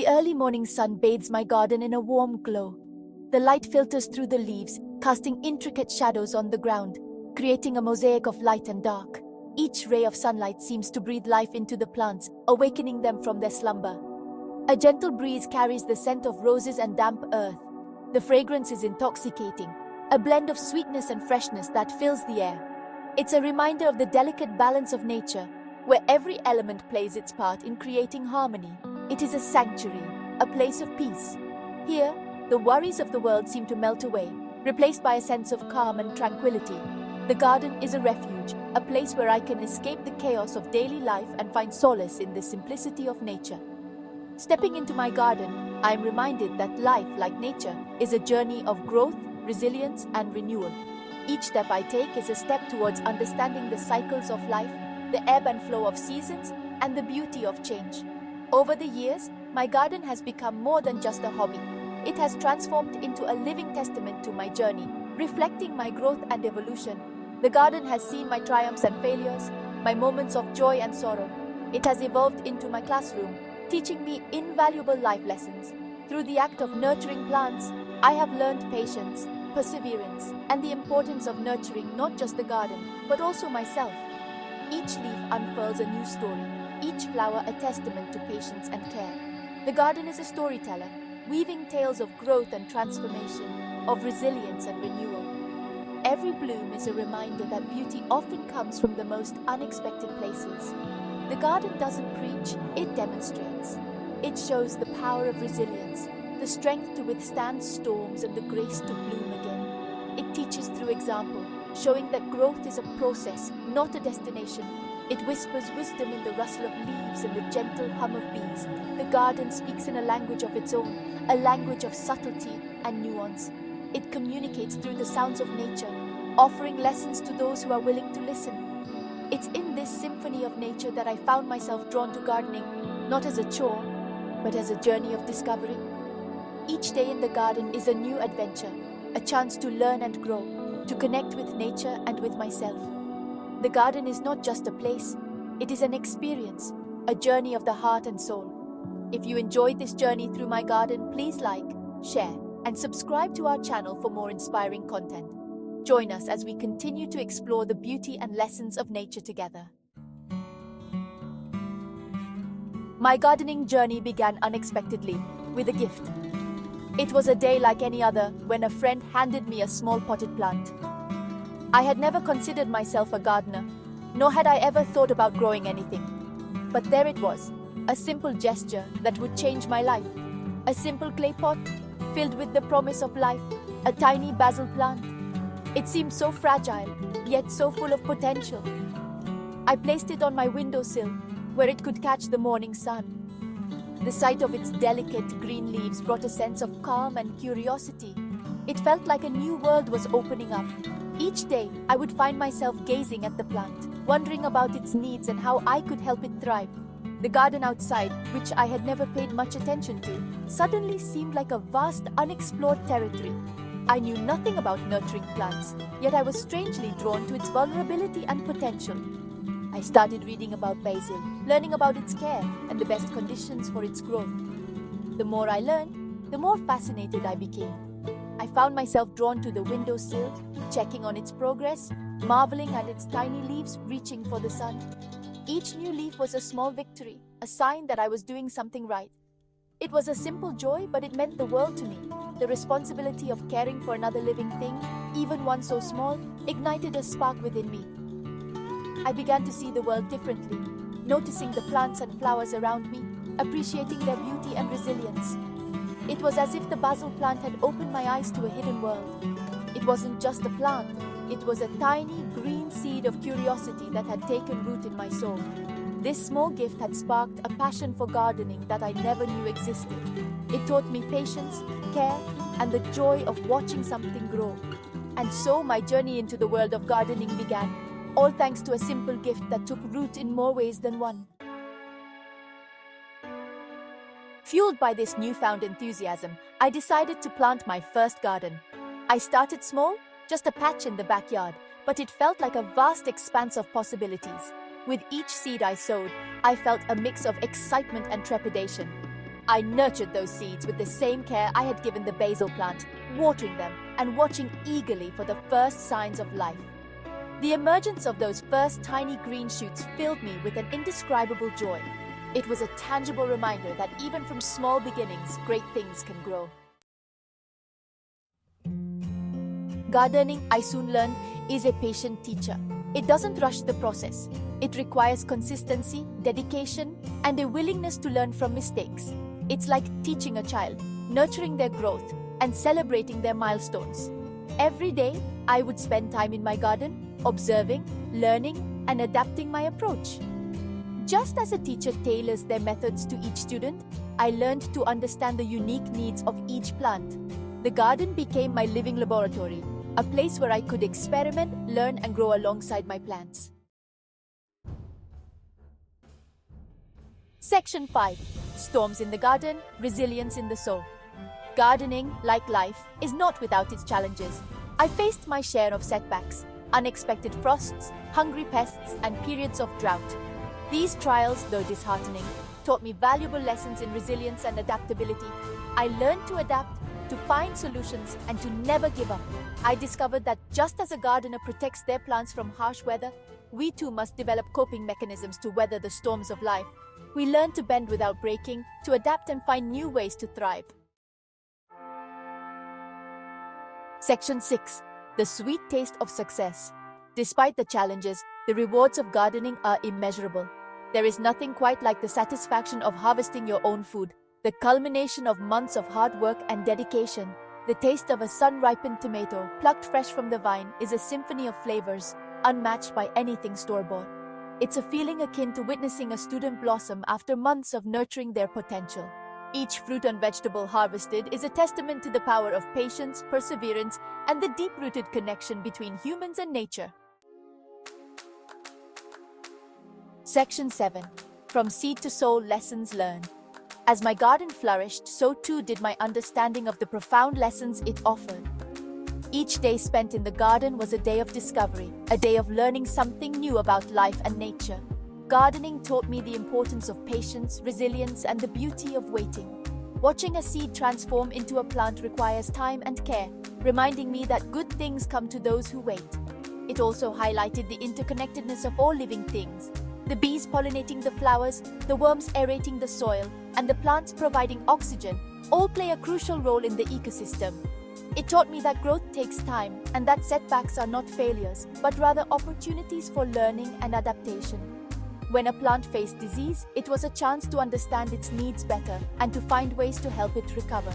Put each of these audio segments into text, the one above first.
The early morning sun bathes my garden in a warm glow. The light filters through the leaves, casting intricate shadows on the ground, creating a mosaic of light and dark. Each ray of sunlight seems to breathe life into the plants, awakening them from their slumber. A gentle breeze carries the scent of roses and damp earth. The fragrance is intoxicating, a blend of sweetness and freshness that fills the air. It's a reminder of the delicate balance of nature, where every element plays its part in creating harmony. It is a sanctuary, a place of peace. Here, the worries of the world seem to melt away, replaced by a sense of calm and tranquility. The garden is a refuge, a place where I can escape the chaos of daily life and find solace in the simplicity of nature. Stepping into my garden, I am reminded that life, like nature, is a journey of growth, resilience, and renewal. Each step I take is a step towards understanding the cycles of life, the ebb and flow of seasons, and the beauty of change. Over the years, my garden has become more than just a hobby. It has transformed into a living testament to my journey, reflecting my growth and evolution. The garden has seen my triumphs and failures, my moments of joy and sorrow. It has evolved into my classroom, teaching me invaluable life lessons. Through the act of nurturing plants, I have learned patience, perseverance, and the importance of nurturing not just the garden, but also myself. Each leaf unfurls a new story, each flower a testament to patience and care. The garden is a storyteller, weaving tales of growth and transformation, of resilience and renewal. Every bloom is a reminder that beauty often comes from the most unexpected places. The garden doesn't preach, it demonstrates. It shows the power of resilience, the strength to withstand storms and the grace to bloom again. It teaches through example, showing that growth is a process, not a destination. It whispers wisdom in the rustle of leaves and the gentle hum of bees. The garden speaks in a language of its own, a language of subtlety and nuance. It communicates through the sounds of nature, offering lessons to those who are willing to listen. It's in this symphony of nature that I found myself drawn to gardening, not as a chore, but as a journey of discovery. Each day in the garden is a new adventure, a chance to learn and grow, to connect with nature and with myself. The garden is not just a place, it is an experience, a journey of the heart and soul. If you enjoyed this journey through my garden, please like, share, and subscribe to our channel for more inspiring content. Join us as we continue to explore the beauty and lessons of nature together. My gardening journey began unexpectedly, with a gift. It was a day like any other when a friend handed me a small potted plant. I had never considered myself a gardener, nor had I ever thought about growing anything. But there it was, a simple gesture that would change my life. A simple clay pot, filled with the promise of life, a tiny basil plant. It seemed so fragile, yet so full of potential. I placed it on my windowsill, where it could catch the morning sun. The sight of its delicate green leaves brought a sense of calm and curiosity. It felt like a new world was opening up. Each day, I would find myself gazing at the plant, wondering about its needs and how I could help it thrive. The garden outside, which I had never paid much attention to, suddenly seemed like a vast, unexplored territory. I knew nothing about nurturing plants, yet I was strangely drawn to its vulnerability and potential. I started reading about basil, learning about its care and the best conditions for its growth. The more I learned, the more fascinated I became. I found myself drawn to the windowsill, checking on its progress, marveling at its tiny leaves reaching for the sun. Each new leaf was a small victory, a sign that I was doing something right. It was a simple joy, but it meant the world to me. The responsibility of caring for another living thing, even one so small, ignited a spark within me. I began to see the world differently, noticing the plants and flowers around me, appreciating their beauty and resilience. It was as if the basil plant had opened my eyes to a hidden world. It wasn't just a plant, it was a tiny green seed of curiosity that had taken root in my soul. This small gift had sparked a passion for gardening that I never knew existed. It taught me patience, care, and the joy of watching something grow. And so my journey into the world of gardening began, all thanks to a simple gift that took root in more ways than one. Fueled by this newfound enthusiasm, I decided to plant my first garden. I started small, just a patch in the backyard, but it felt like a vast expanse of possibilities. With each seed I sowed, I felt a mix of excitement and trepidation. I nurtured those seeds with the same care I had given the basil plant, watering them and watching eagerly for the first signs of life. The emergence of those first tiny green shoots filled me with an indescribable joy. It was a tangible reminder that even from small beginnings, great things can grow. Gardening, I soon learned, is a patient teacher. It doesn't rush the process. It requires consistency, dedication, and a willingness to learn from mistakes. It's like teaching a child, nurturing their growth, and celebrating their milestones. Every day, I would spend time in my garden, observing, learning, and adapting my approach. Just as a teacher tailors their methods to each student, I learned to understand the unique needs of each plant. The garden became my living laboratory, a place where I could experiment, learn, and grow alongside my plants. Section 5. Storms in the garden, resilience in the soul. Gardening, like life, is not without its challenges. I faced my share of setbacks, unexpected frosts, hungry pests, and periods of drought. These trials, though disheartening, taught me valuable lessons in resilience and adaptability. I learned to adapt, to find solutions, and to never give up. I discovered that just as a gardener protects their plants from harsh weather, we too must develop coping mechanisms to weather the storms of life. We learn to bend without breaking, to adapt and find new ways to thrive. Section 6. The sweet taste of success. Despite the challenges, the rewards of gardening are immeasurable. There is nothing quite like the satisfaction of harvesting your own food, the culmination of months of hard work and dedication. The taste of a sun-ripened tomato, plucked fresh from the vine, is a symphony of flavors, unmatched by anything store-bought. It's a feeling akin to witnessing a student blossom after months of nurturing their potential. Each fruit and vegetable harvested is a testament to the power of patience, perseverance, and the deep-rooted connection between humans and nature. Section 7. From Seed to Soul, Lessons Learned. As my garden flourished, so too did my understanding of the profound lessons it offered. Each day spent in the garden was a day of discovery, a day of learning something new about life and nature. Gardening taught me the importance of patience, resilience, and the beauty of waiting. Watching a seed transform into a plant requires time and care, reminding me that good things come to those who wait. It also highlighted the interconnectedness of all living things. The bees pollinating the flowers, the worms aerating the soil, and the plants providing oxygen all play a crucial role in the ecosystem. It taught me that growth takes time and that setbacks are not failures, but rather opportunities for learning and adaptation. When a plant faced disease, it was a chance to understand its needs better and to find ways to help it recover.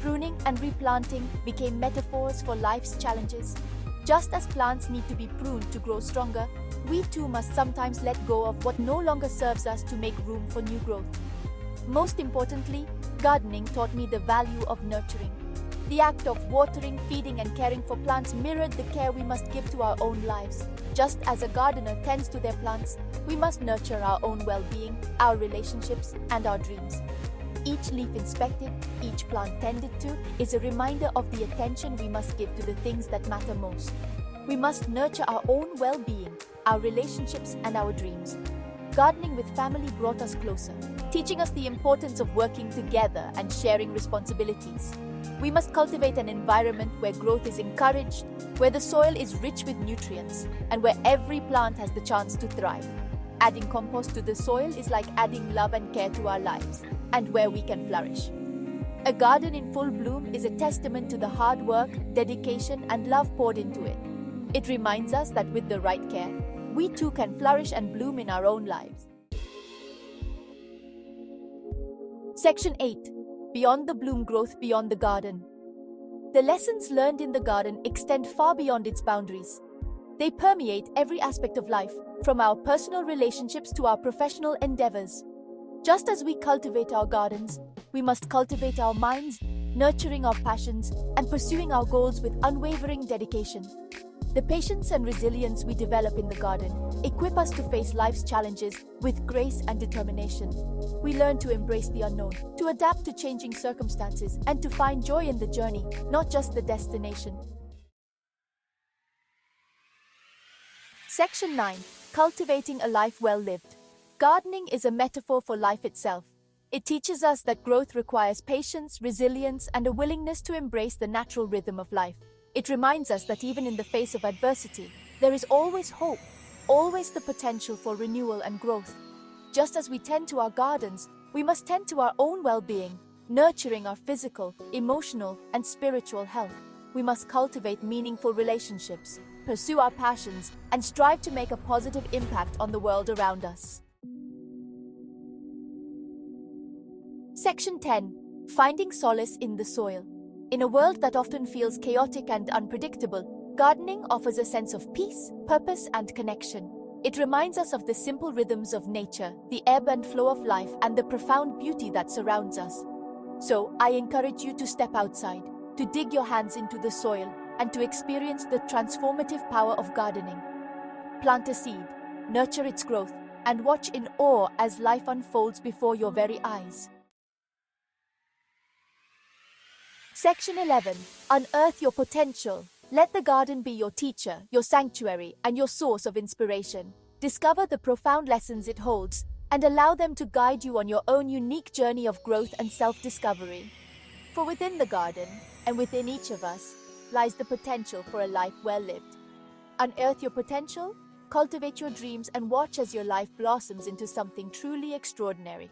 Pruning and replanting became metaphors for life's challenges. Just as plants need to be pruned to grow stronger, we too must sometimes let go of what no longer serves us to make room for new growth. Most importantly, gardening taught me the value of nurturing. The act of watering, feeding, and caring for plants mirrored the care we must give to our own lives. Just as a gardener tends to their plants, we must nurture our own well-being, our relationships, and our dreams. Each leaf inspected, each plant tended to, is a reminder of the attention we must give to the things that matter most. We must nurture our own well-being, our relationships, and our dreams. Gardening with family brought us closer, teaching us the importance of working together and sharing responsibilities. We must cultivate an environment where growth is encouraged, where the soil is rich with nutrients, and where every plant has the chance to thrive. Adding compost to the soil is like adding love and care to our lives, and where we can flourish. A garden in full bloom is a testament to the hard work, dedication, and love poured into it. It reminds us that with the right care, we too can flourish and bloom in our own lives. Section 8. Beyond the bloom, growth beyond the garden. The lessons learned in the garden extend far beyond its boundaries. They permeate every aspect of life, from our personal relationships to our professional endeavors. Just as we cultivate our gardens, we must cultivate our minds, nurturing our passions and pursuing our goals with unwavering dedication. The patience and resilience we develop in the garden equip us to face life's challenges with grace and determination. We learn to embrace the unknown, to adapt to changing circumstances, and to find joy in the journey, not just the destination. Section 9. Cultivating a life well lived. Gardening is a metaphor for life itself. It teaches us that growth requires patience, resilience, and a willingness to embrace the natural rhythm of life. It reminds us that even in the face of adversity, there is always hope, always the potential for renewal and growth. Just as we tend to our gardens, we must tend to our own well-being, nurturing our physical, emotional, and spiritual health. We must cultivate meaningful relationships, pursue our passions, and strive to make a positive impact on the world around us. Section 10. Finding solace in the soil. In a world that often feels chaotic and unpredictable, gardening offers a sense of peace, purpose, and connection. It reminds us of the simple rhythms of nature, the ebb and flow of life, and the profound beauty that surrounds us. So, I encourage you to step outside, to dig your hands into the soil, and to experience the transformative power of gardening. Plant a seed, nurture its growth, and watch in awe as life unfolds before your very eyes. Section 11. Unearth your potential. Let the garden be your teacher, your sanctuary, and your source of inspiration. Discover the profound lessons it holds, and allow them to guide you on your own unique journey of growth and self-discovery. For within the garden, and within each of us, lies the potential for a life well lived. Unearth your potential, cultivate your dreams, and watch as your life blossoms into something truly extraordinary.